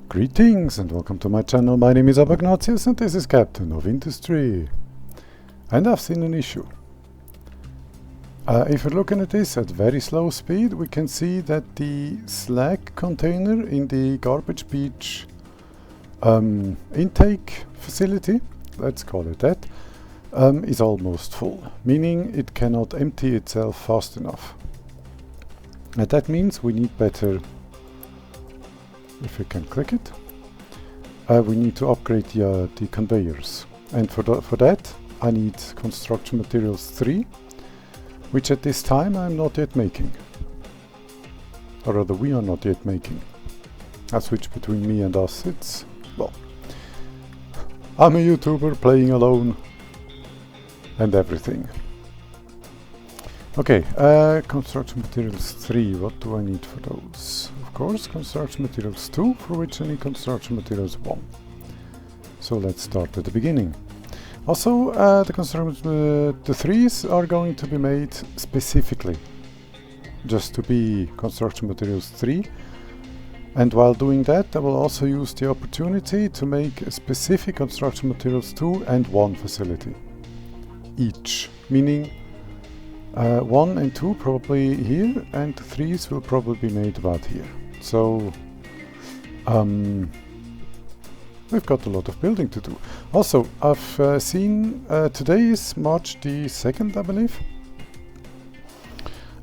Greetings and welcome to my channel. My name is Abagnatius and this is Captain of Industry. And I've seen an issue. If we're looking at this at very slow speed, we can see that the slag container in the garbage beach intake facility, let's call it that, is almost full, meaning it cannot empty itself fast enough. And that means we need better, if we can click it, we need to upgrade the conveyors. And for that I need construction materials 3, which at this time I'm not yet making. Or rather we are not yet making. I switch between me and us. It's, well, I'm a YouTuber playing alone and everything. Okay, construction materials 3, what do I need for those? Of course, construction materials 2, for which I need construction materials 1. So let's start at the beginning. Also, the 3s are going to be made specifically just to be construction materials 3. And while doing that, I will also use the opportunity to make a specific construction materials 2 and 1 facility each, meaning 1 and 2 probably here, and 3s will probably be made about here. So we've got a lot of building to do. Also, I've seen today is March the 2nd, I believe.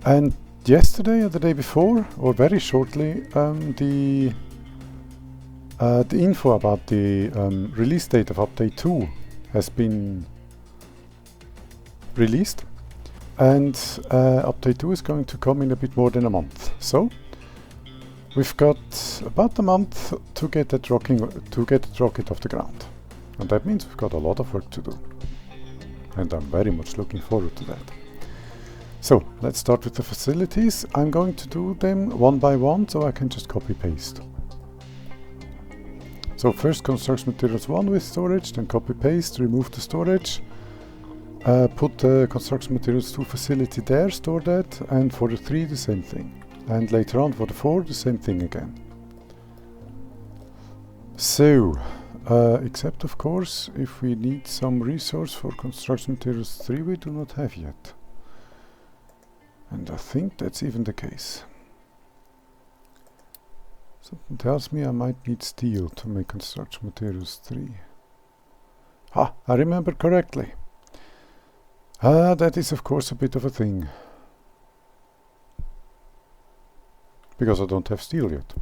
And yesterday or the day before, or very shortly, the info about the release date of update 2 has been released. And update 2 is going to come in a bit more than a month. So we've got about a month to get that rocket off the ground. And that means we've got a lot of work to do. And I'm very much looking forward to that. So let's start with the facilities. I'm going to do them one by one so I can just copy paste. So first construction materials 1 with storage, then copy paste, remove the storage. Put the construction materials 2 facility there, store that, and for the 3 the same thing. And later on for the 4 the same thing again. So, except of course if we need some resource for construction materials 3 we do not have yet. And I think that's even the case. Something tells me I might need steel to make construction materials 3. Ah, I remember correctly. That is of course a bit of a thing. Because I don't have steel yet.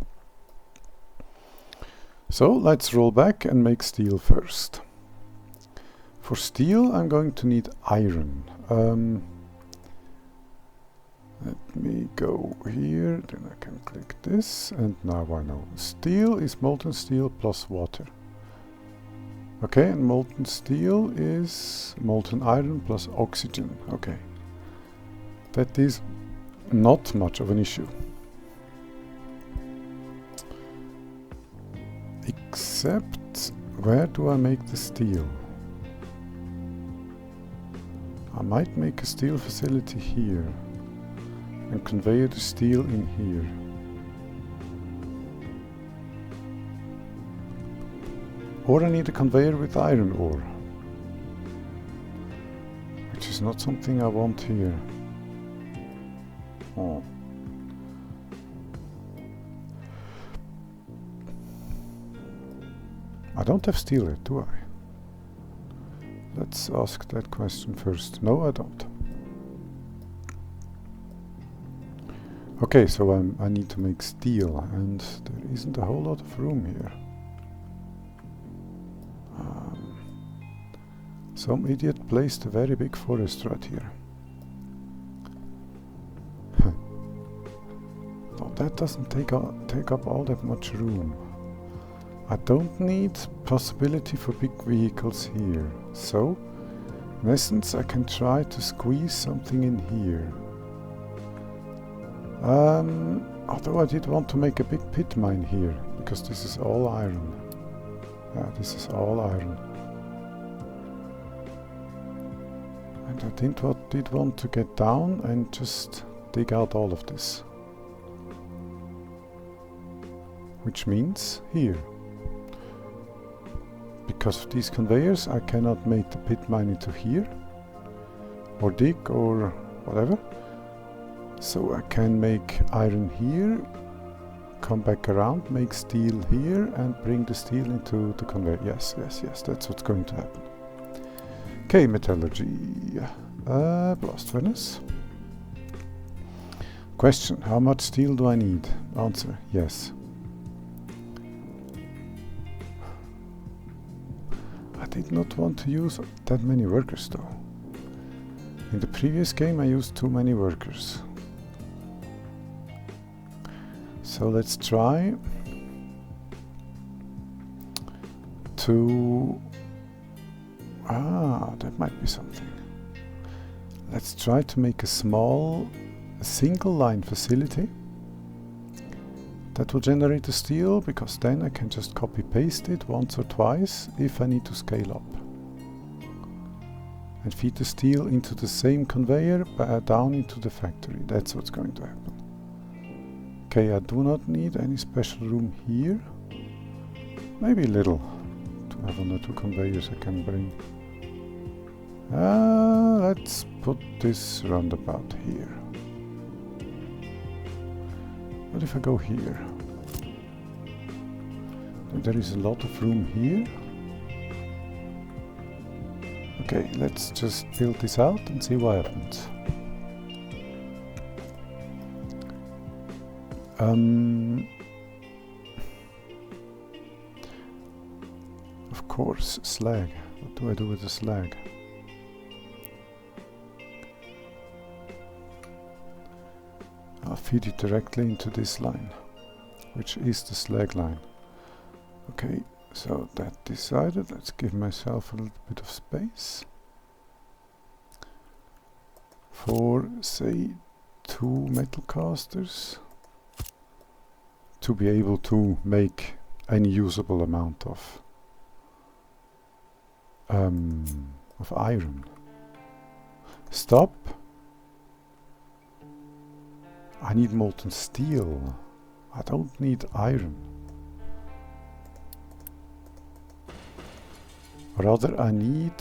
So let's roll back and make steel first. For steel I'm going to need iron. Let me go here, then I can click this, and now I know. Steel is molten steel plus water. Okay, and molten steel is molten iron plus oxygen. Okay. That is not much of an issue. Except, where do I make the steel? I might make a steel facility here and convey the steel in here. Or I need a conveyor with iron ore, which is not something I want here. Oh. I don't have steel yet, do I? Let's ask that question first. No, I don't. Okay, so I need to make steel, and there isn't a whole lot of room here. Some idiot placed a very big forest right here. No, that doesn't take up all that much room. I don't need possibility for big vehicles here. So, in essence, I can try to squeeze something in here. Although I did want to make a big pit mine here, because this is all iron. Yeah, this is all iron. And I did want to get down and just dig out all of this. which means here. Because of these conveyors I cannot make the pit mine into here, or dig or whatever. So I can make iron here, come back around, make steel here, and bring the steel into the conveyor. Yes, that's what's going to happen. Okay, metallurgy. Blast furnace. Question, how much steel do I need? Answer, yes. I did not want to use that many workers though. In the previous game I used too many workers. So let's try to... that might be something. Let's try to make a small single line facility that will generate the steel, because then I can just copy paste it once or twice if I need to scale up. And feed the steel into the same conveyor down into the factory. That's what's going to happen. Okay, I do not need any special room here. Maybe a little to have 1 or 2 conveyors I can bring. Let's put this roundabout here. What if I go here? There is a lot of room here. Okay, let's just build this out and see what happens. Of course, slag. What do I do with the slag? I'll feed it directly into this line, which is the slag line. Okay, so that decided, let's give myself a little bit of space for, say, 2 metal casters to be able to make any usable amount of iron. Stop. I need molten steel. I don't need iron. Rather, I need...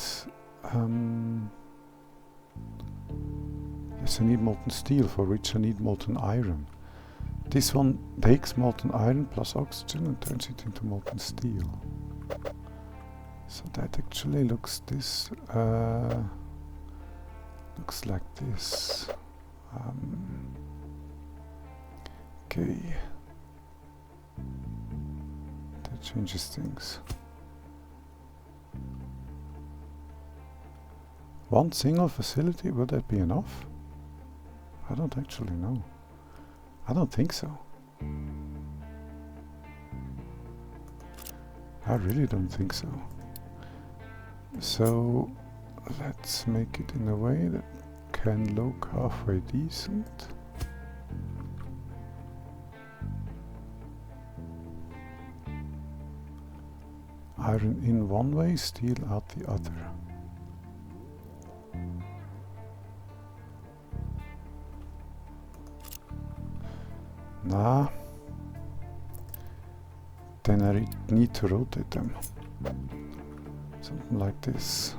yes, I need molten steel, for which I need molten iron. This one takes molten iron plus oxygen and turns it into molten steel. So that actually looks this... looks like this. Okay. That changes things. One single facility, would that be enough? I don't actually know. I don't think so. I really don't think so. So let's make it in a way that can look halfway decent. Iron in one way, steel out the other. Nah. Then I need to rotate them. Something like this.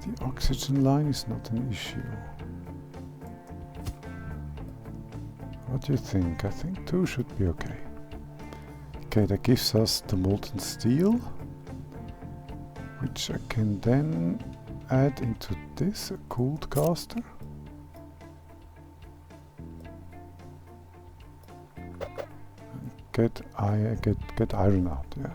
The oxygen line is not an issue. What do you think? I think 2 should be okay. Okay, that gives us the molten steel, which I can then add into this, a cooled caster. And get iron out, yeah.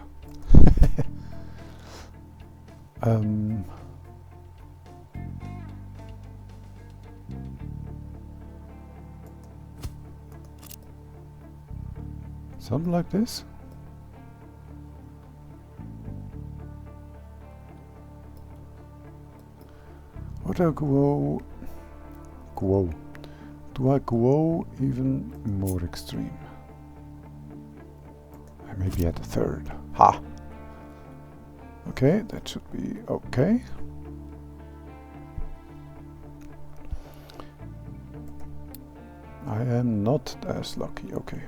Something like this. Or do I go... Do I go even more extreme? maybe add a third. Ha! Okay, that should be okay. I am not as lucky, okay,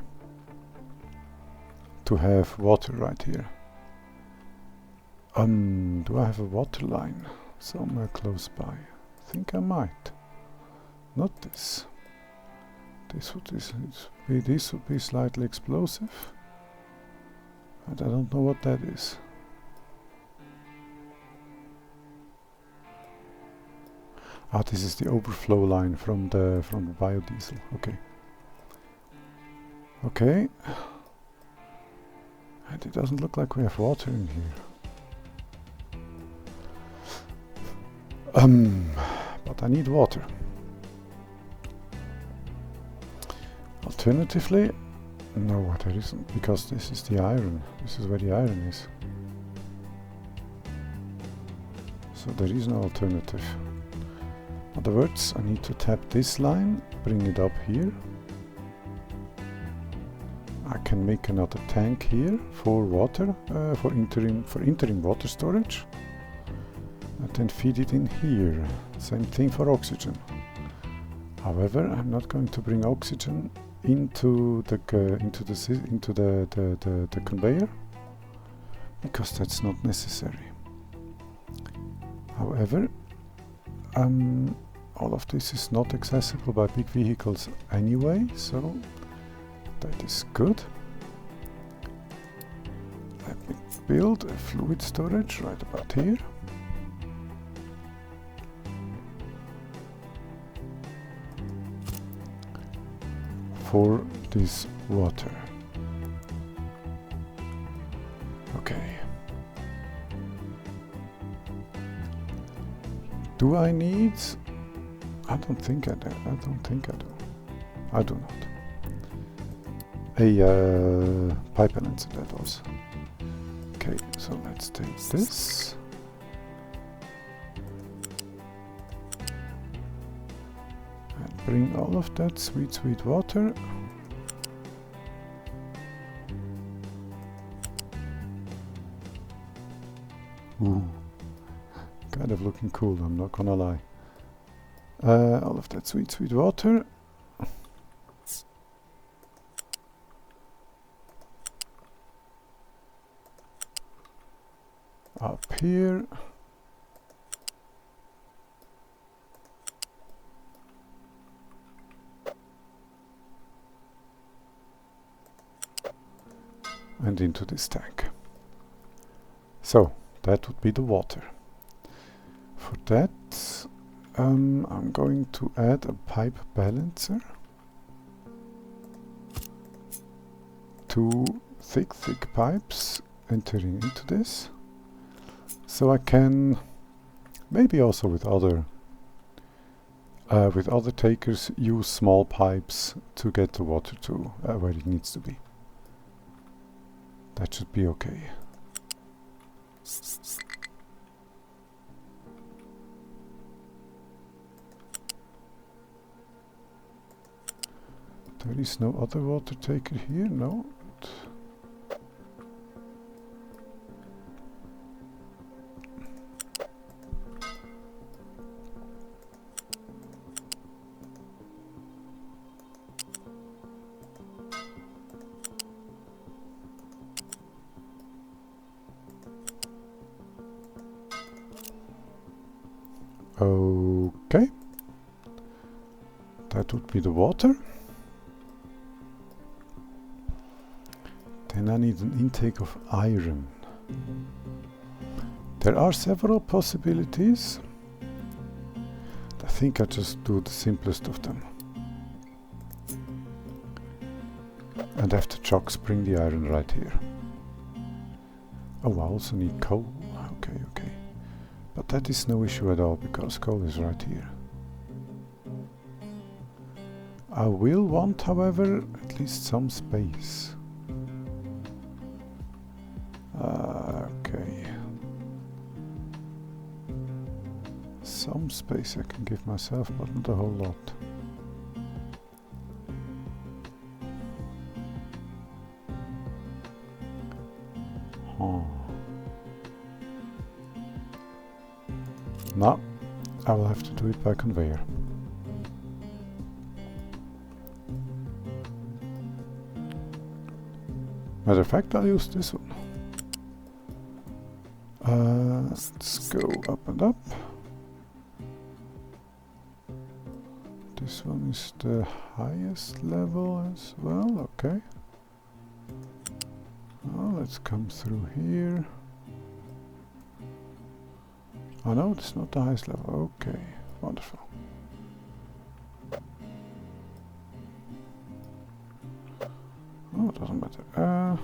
to have water right here. Do I have a water line somewhere close by? I think I might. Not this. This would be slightly explosive. But I don't know what that is. Ah, this is the overflow line from the biodiesel. Okay. Okay. And it doesn't look like we have water in here. But I need water. Alternatively, no, there isn't, because this is the iron. This is where the iron is. So there is no alternative. In other words, I need to tap this line, bring it up here. I can make another tank here for water, for interim water storage, and then feed it in here. Same thing for oxygen. However, I'm not going to bring oxygen into the conveyor, because that's not necessary. However, all of this is not accessible by big vehicles anyway, so that is good. Let me build a fluid storage right about here. For this water. Okay. Do I need? I don't think I do. I don't think I do. I do not. A pipe balancer, that was. Okay, so let's take this. And bring all of that sweet, sweet water. Ooh. Kind of looking cool, I'm not gonna lie. All of that sweet, sweet water. Up here. And into this tank. So, that would be the water. For that, I'm going to add a pipe balancer. Two thick pipes entering into this. So I can, maybe also with other takers, use small pipes to get the water to where it needs to be. That should be okay. There is no other water taker here, no. Okay, that would be the water. Then I need an intake of iron. There are several possibilities. I think I just do the simplest of them. And after chucks, bring the iron right here. Oh, I also need coal. Okay. But that is no issue at all, because coal is right here. I will want, however, at least some space. Okay. Some space I can give myself, but not a whole lot. No, I will have to do it by conveyor. Matter of fact, I'll use this one. Let's go up and up. This one is the highest level as well, okay. Oh, let's come through here. Oh no, it's not the highest level, okay, wonderful. Oh, it doesn't matter.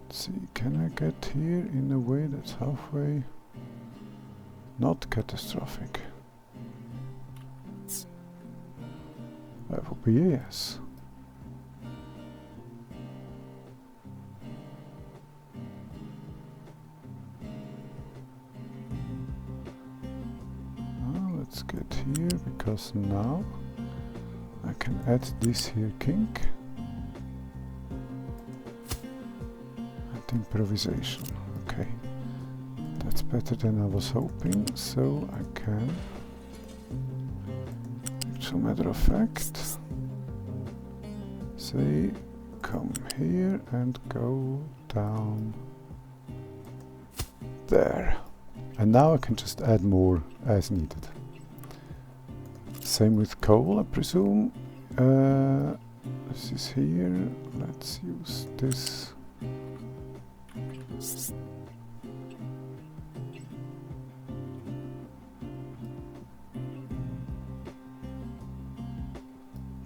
Let's see, can I get here in a way that's halfway not catastrophic? That would be a yes. Let's get here, because now I can add this here kink and improvisation. Okay, that's better than I was hoping, so I can, as a matter of fact, say come here and go down there. And now I can just add more as needed. Same with coal, I presume. This is here. Let's use this.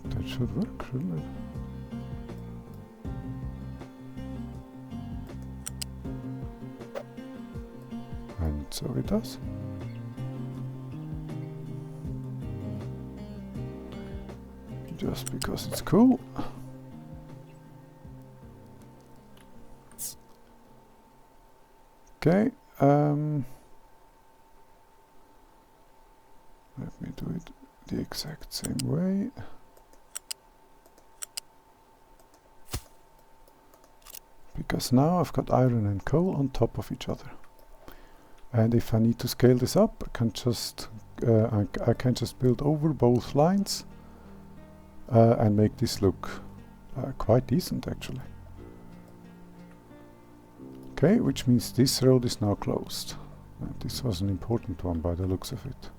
That should work, shouldn't it? And so it does. Just because it's cool. Okay, let me do it the exact same way. Because now I've got iron and coal on top of each other. And if I need to scale this up, I can just build over both lines. And make this look quite decent actually. Okay, which means this road is now closed. And this was an important one by the looks of it.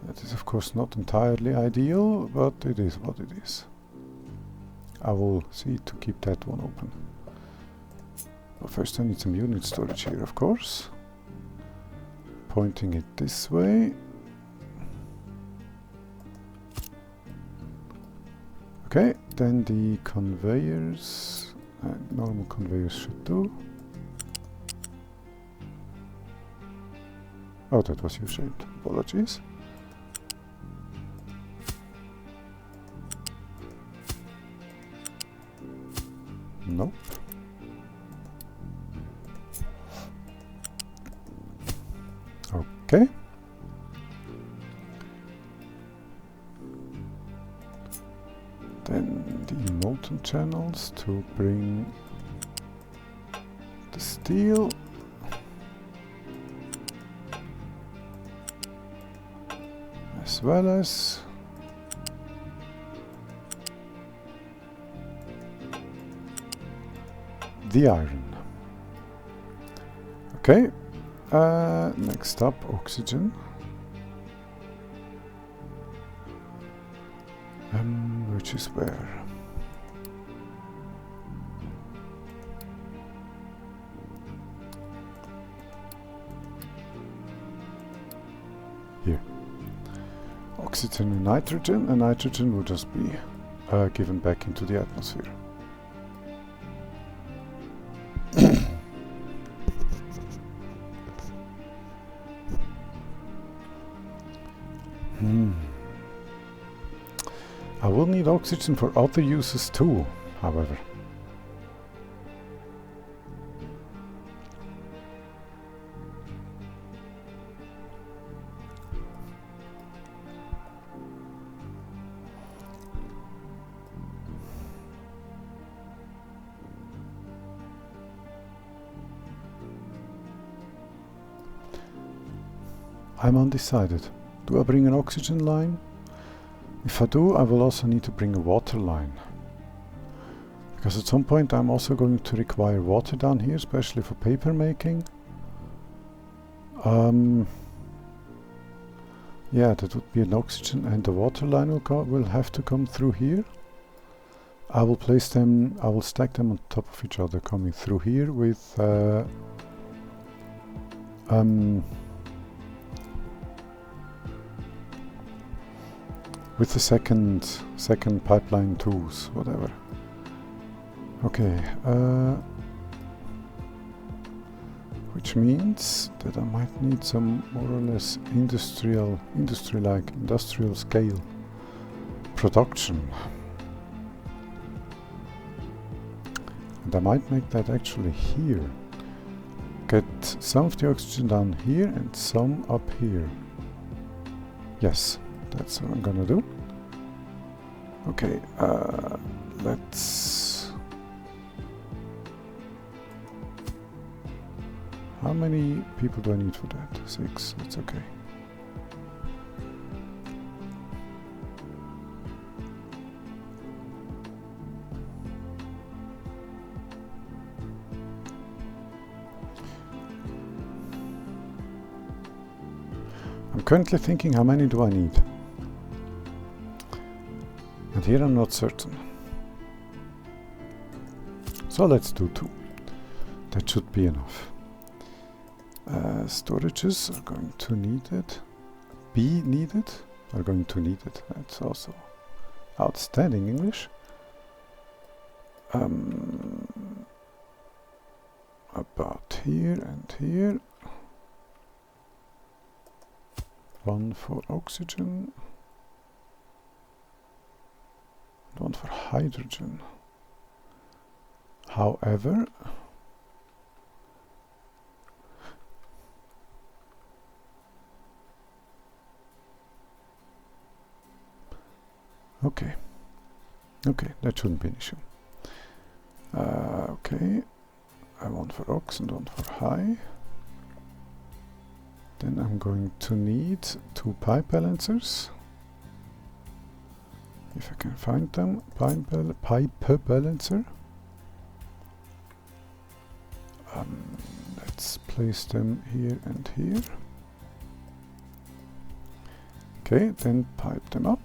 That is of course not entirely ideal, but it is what it is. I will see to keep that one open. But first I need some unit storage here, of course. Pointing it this way. Okay, then the conveyors, normal conveyors should do. Oh, that was U-shaped. Apologies. Nope. Okay. Then the molten channels to bring the steel. As well as the iron. Okay, next up oxygen. Which is where? Here. Oxygen and nitrogen will just be given back into the atmosphere. I will need oxygen for other uses too, however. I'm undecided. Do I bring an oxygen line? If I do, I will also need to bring a water line. Because at some point I'm also going to require water down here, especially for paper making. Yeah, that would be an oxygen, and the water line will have to come through here. I will place them, I will stack them on top of each other, coming through here with the second pipeline tools, whatever. Okay, which means that I might need some more or less industrial scale production. And I might make that actually here. Get some of the oxygen down here and some up here. Yes, that's what I'm gonna do. Okay, let's... How many people do I need for that? 6, that's okay. I'm currently thinking, how many do I need? And here I'm not certain. So let's do 2. That should be enough. Storages are going to need it. Be needed are going to need it. That's also outstanding English. About here and here. 1 for oxygen. 1 for hydrogen. However, okay, that shouldn't be an issue. Okay, 1 for ox and 1 for high. Then I'm going to need 2 pipe balancers. If I can find them. Pipe balancer. Let's place them here and here. Okay, then pipe them up.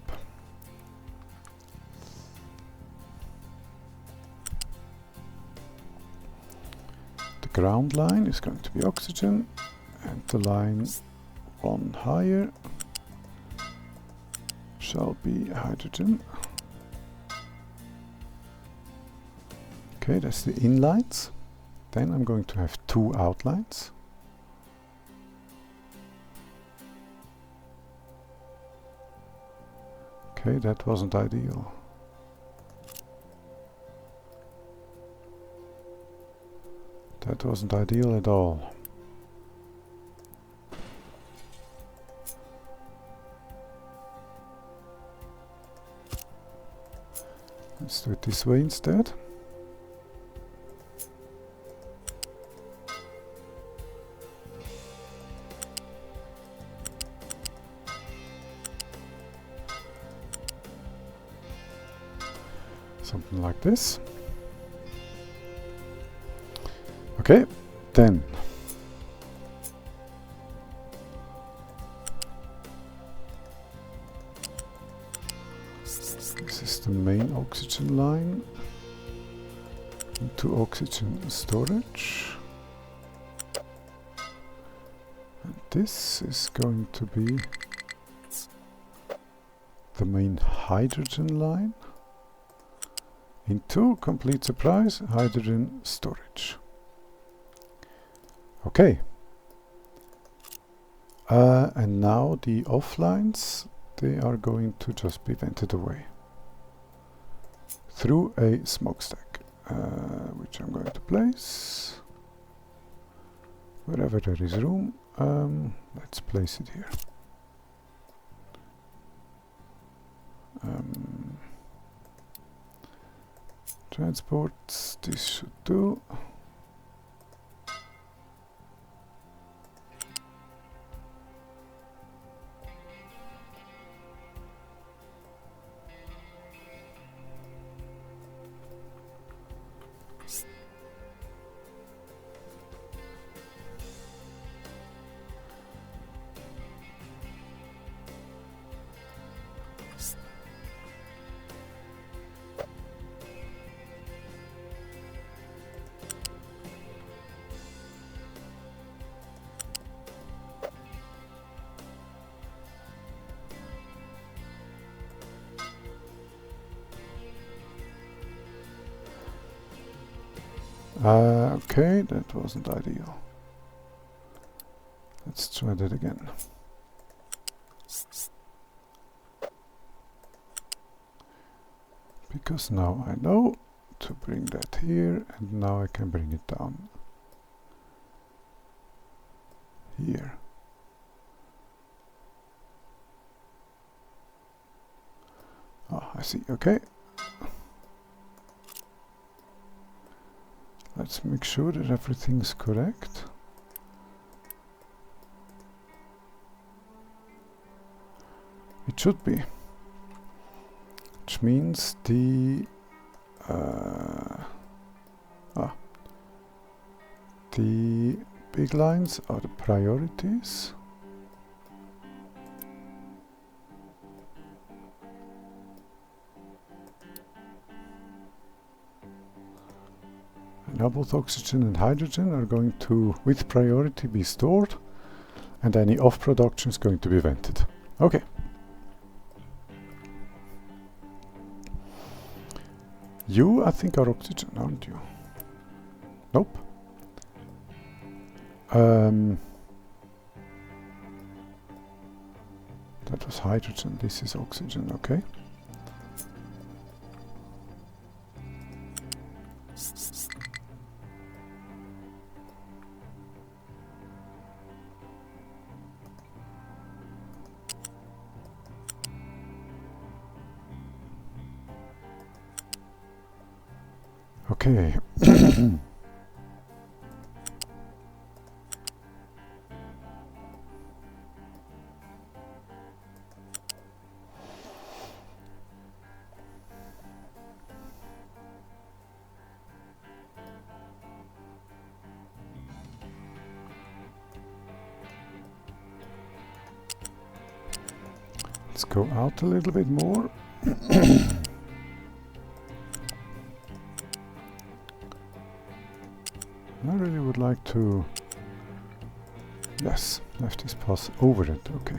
The ground line is going to be oxygen, and the line 1 higher shall be hydrogen. Okay, that's the inlines. Then I'm going to have 2 outlines. Okay, that wasn't ideal. That wasn't ideal at all. Let's do it this way instead. Something like this. Okay, then this is the main oxygen line into oxygen storage. And this is going to be the main hydrogen line into, complete surprise, hydrogen storage. Okay. And now the offlines, they are going to just be vented away through a smokestack, which I'm going to place wherever there is room. Let's place it here. Transports, this should do. Okay, that wasn't ideal. Let's try that again. Because now I know to bring that here, and now I can bring it down here. Ah, I see, okay. Let's make sure that everything's correct. It should be. Which means the big lines are the priorities. Now both oxygen and hydrogen are going to, with priority, be stored, and any off production is going to be vented. Okay. You, I think, are oxygen, aren't you? Nope. That was hydrogen, this is oxygen, okay. Okay. Let's go out a little bit more. I really would like to... Yes, left this pass over it, okay.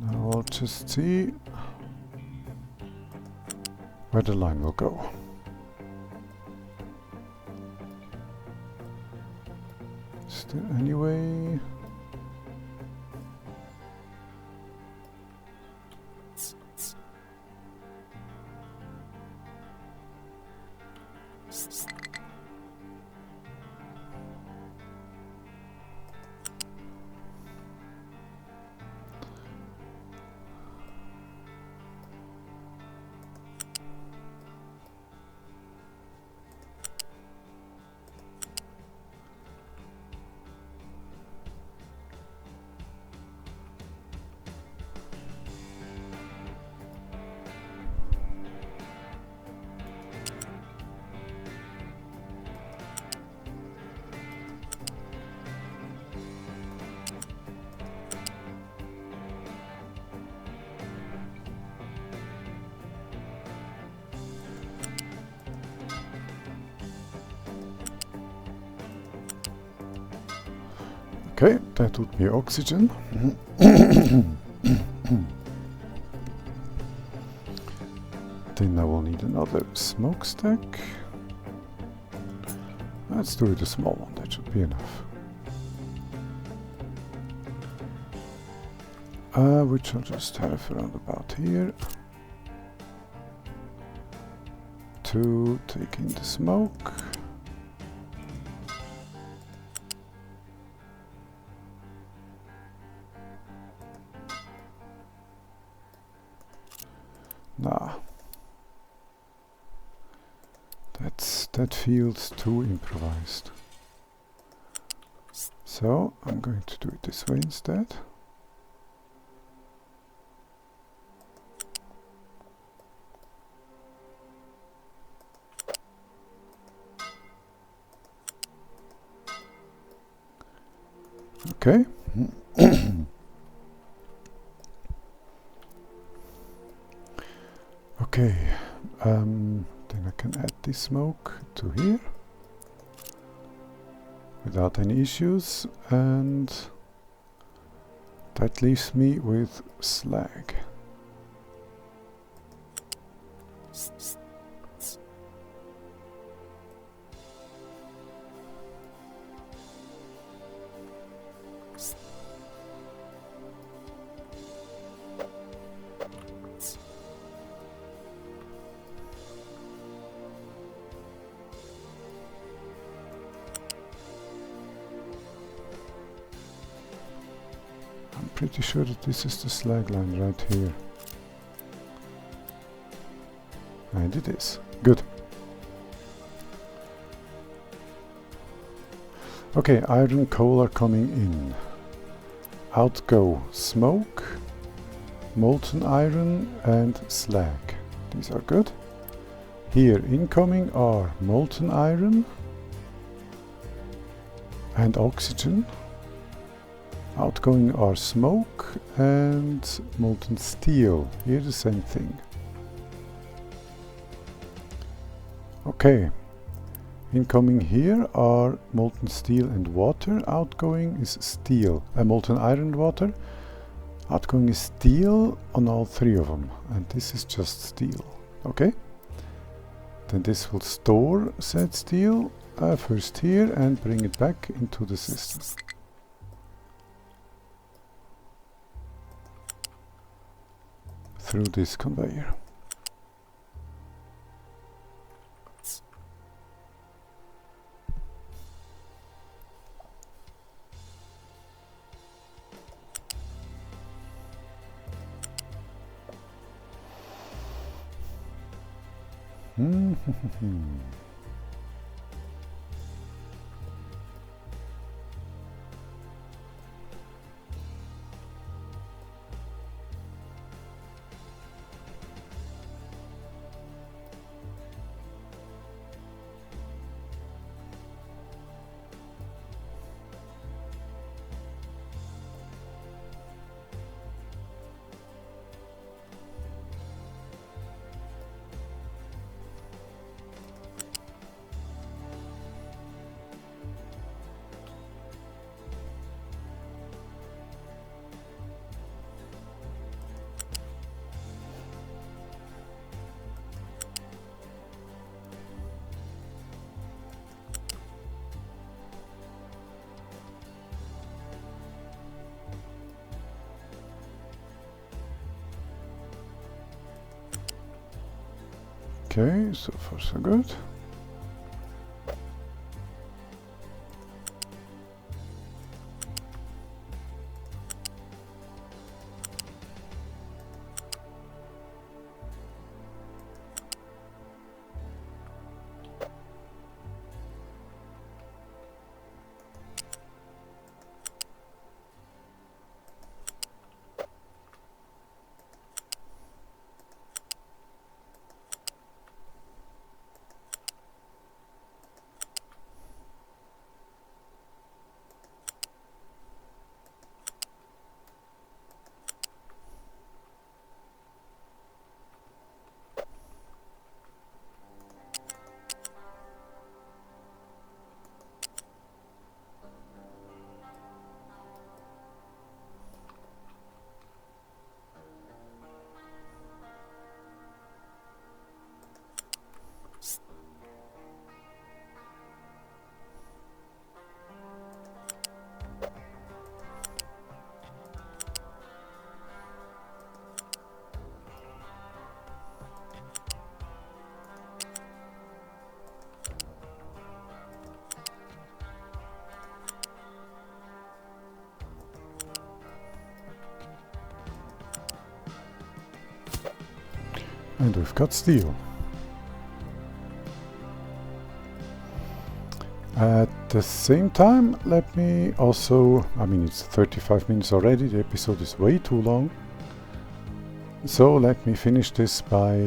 Now I'll just see where the line will go. Is there any way? Okay, that would be oxygen. Then I will need another smokestack. Let's do it a small one, that should be enough. Which I'll just have around about here. To take in the smoke. Nah, that feels too improvised. So I'm going to do it this way instead. Okay. Okay, then I can add this smoke to here without any issues, and That leaves me with slag. Pretty sure that this is the slag line right here. And it is. Good. Okay, iron, coal are coming in. Out go smoke, molten iron and slag. These are good. Here incoming are molten iron and oxygen. Outgoing are smoke and molten steel. Here the same thing. Okay. Incoming here are molten steel and water. Outgoing is steel. Molten iron and water. Outgoing is steel on all three of them. And this is just steel. Okay. Then this will store said steel first here and bring it back into the system. Through this conveyor. Okay, so far so good. And we've got steel. At the same time, let me also, I mean it's 35 minutes already, the episode is way too long. So let me finish this by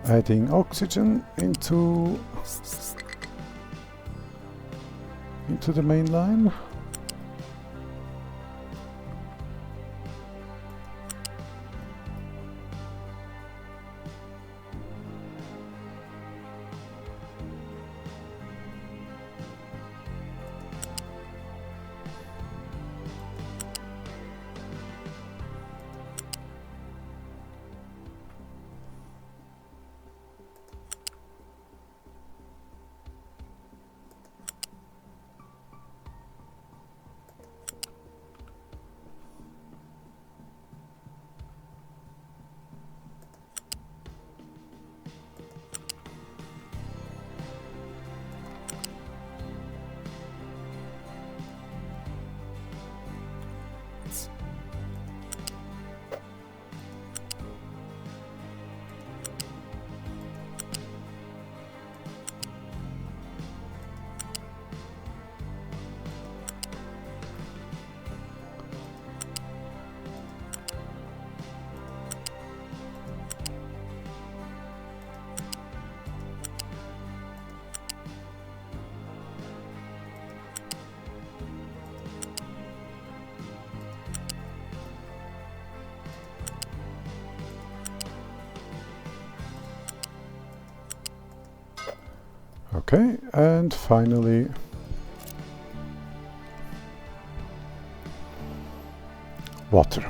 adding oxygen into the main line. Okay, and finally water.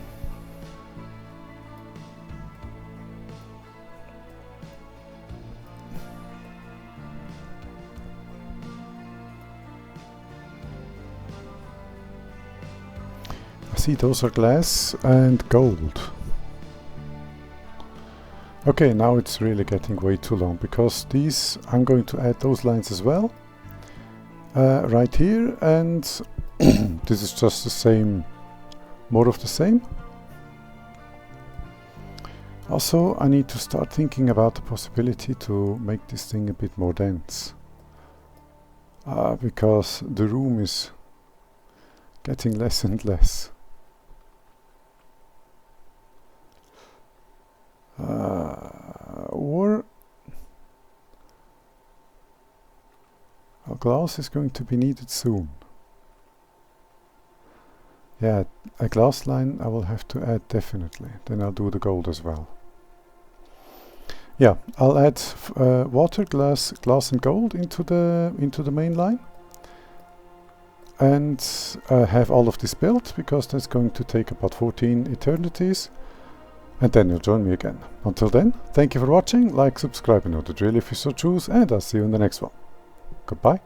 I see those are glass and gold. Okay, now it's really getting way too long, because these, I'm going to add those lines as well, right here, and this is just the same, more of the same. Also, I need to start thinking about the possibility to make this thing a bit more dense, because the room is getting less and less. Or a glass is going to be needed soon. Yeah, a glass line I will have to add definitely. Then I'll do the gold as well. Yeah, I'll add water, glass, and gold into the main line, and have all of this built, because that's going to take about 14 eternities. And then you'll join me again. Until then, thank you for watching, like, subscribe, and know the drill if you so choose, and I'll see you in the next one. Goodbye.